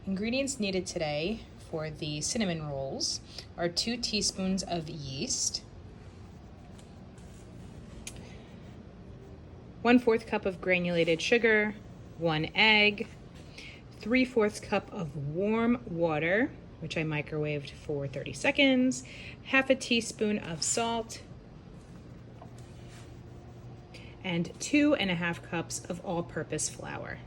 Ingredients needed today for the cinnamon rolls are 2 teaspoons of yeast, 1/4 cup of granulated sugar, 1 egg, 3/4 cup of warm water, which I microwaved for 30 seconds, 1/2 teaspoon of salt, and 2.5 cups of all-purpose flour.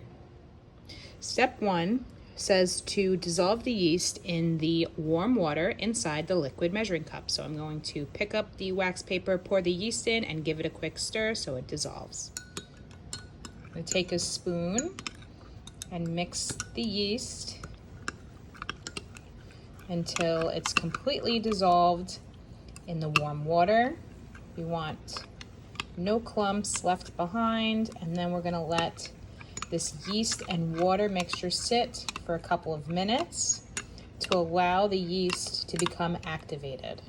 Step 1 says to dissolve the yeast in the warm water inside the liquid measuring cup. So I'm going to pick up the wax paper, pour the yeast in, and give it a quick stir so it dissolves. I'm going to take a spoon and mix the yeast until it's completely dissolved in the warm water. We want no clumps left behind, and then we're going to let this yeast and water mixture sit for a couple of minutes to allow the yeast to become activated.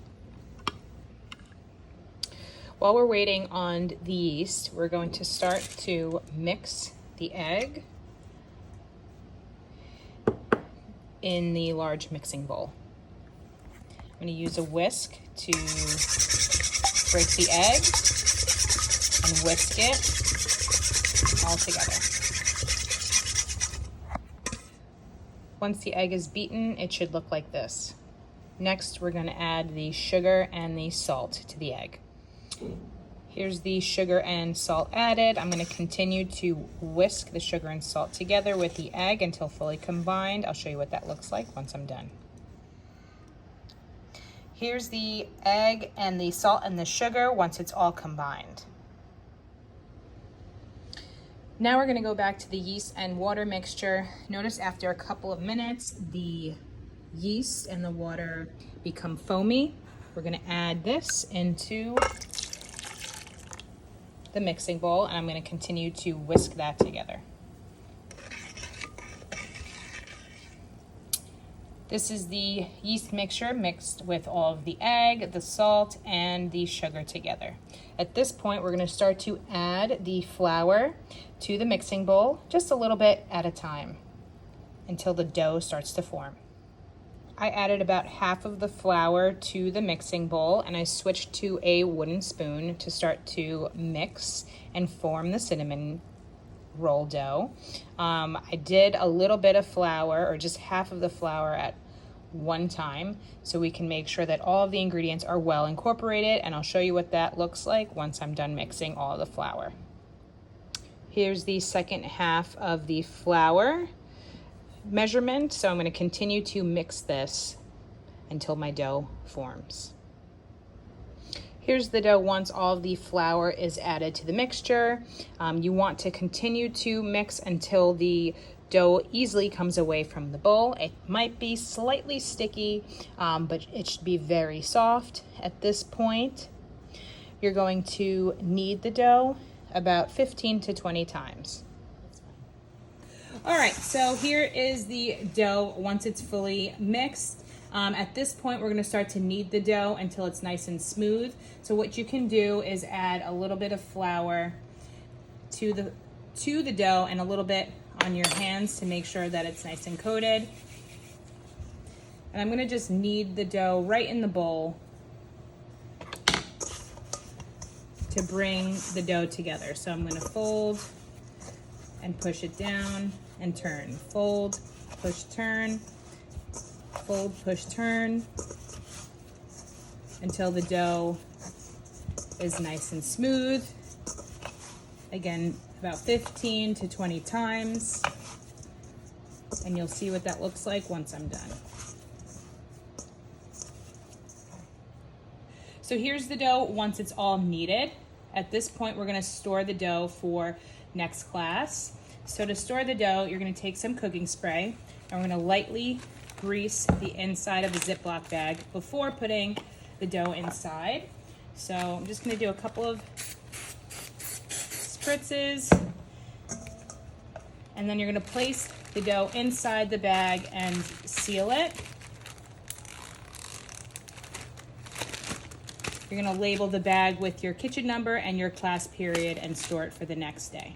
While we're waiting on the yeast, we're going to start to mix the egg in the large mixing bowl. I'm going to use a whisk to break the egg and whisk it all together. Once the egg is beaten, it should look like this. Next, we're going to add the sugar and the salt to the egg. Here's the sugar and salt added. I'm going to continue to whisk the sugar and salt together with the egg until fully combined. I'll show you what that looks like once I'm done. Here's the egg and the salt and the sugar once it's all combined. Now we're going to go back to the yeast and water mixture. Notice after a couple of minutes, the yeast and the water become foamy. We're going to add this into the mixing bowl, and I'm going to continue to whisk that together. This is the yeast mixture mixed with all of the egg, the salt, and the sugar together. At this point, we're going to start to add the flour to the mixing bowl, just a little bit at a time, until the dough starts to form. I added about half of the flour to the mixing bowl, and I switched to a wooden spoon to start to mix and form the cinnamon roll dough. I did a little bit of flour, or just half of the flour at one time, so we can make sure that all of the ingredients are well incorporated, and I'll show you what that looks like once I'm done mixing all the flour. Here's the second half of the flour measurement, so I'm going to continue to mix this until my dough forms. Here's the dough once all of the flour is added to the mixture. You want to continue to mix until the dough easily comes away from the bowl. It might be slightly sticky, but it should be very soft. At this point, you're going to knead the dough about 15 to 20 times. All right, so here is the dough once it's fully mixed. At this point, we're going to start to knead the dough until it's nice and smooth. So what you can do is add a little bit of flour to the dough and a little bit on your hands to make sure that it's nice and coated. And I'm going to just knead the dough right in the bowl to bring the dough together. So I'm going to fold and push it down and turn. Fold, push, turn. Fold, push, turn until the dough is nice and smooth. Again, about 15 to 20 times, and you'll see what that looks like once I'm done. So here's the dough once it's all kneaded. At this point, we're going to store the dough for next class. So to store the dough, you're going to take some cooking spray, and we're going to lightly grease the inside of a Ziploc bag before putting the dough inside. So I'm just going to do a couple of spritzes, and then you're going to place the dough inside the bag and seal it. You're going to label the bag with your kitchen number and your class period and store it for the next day.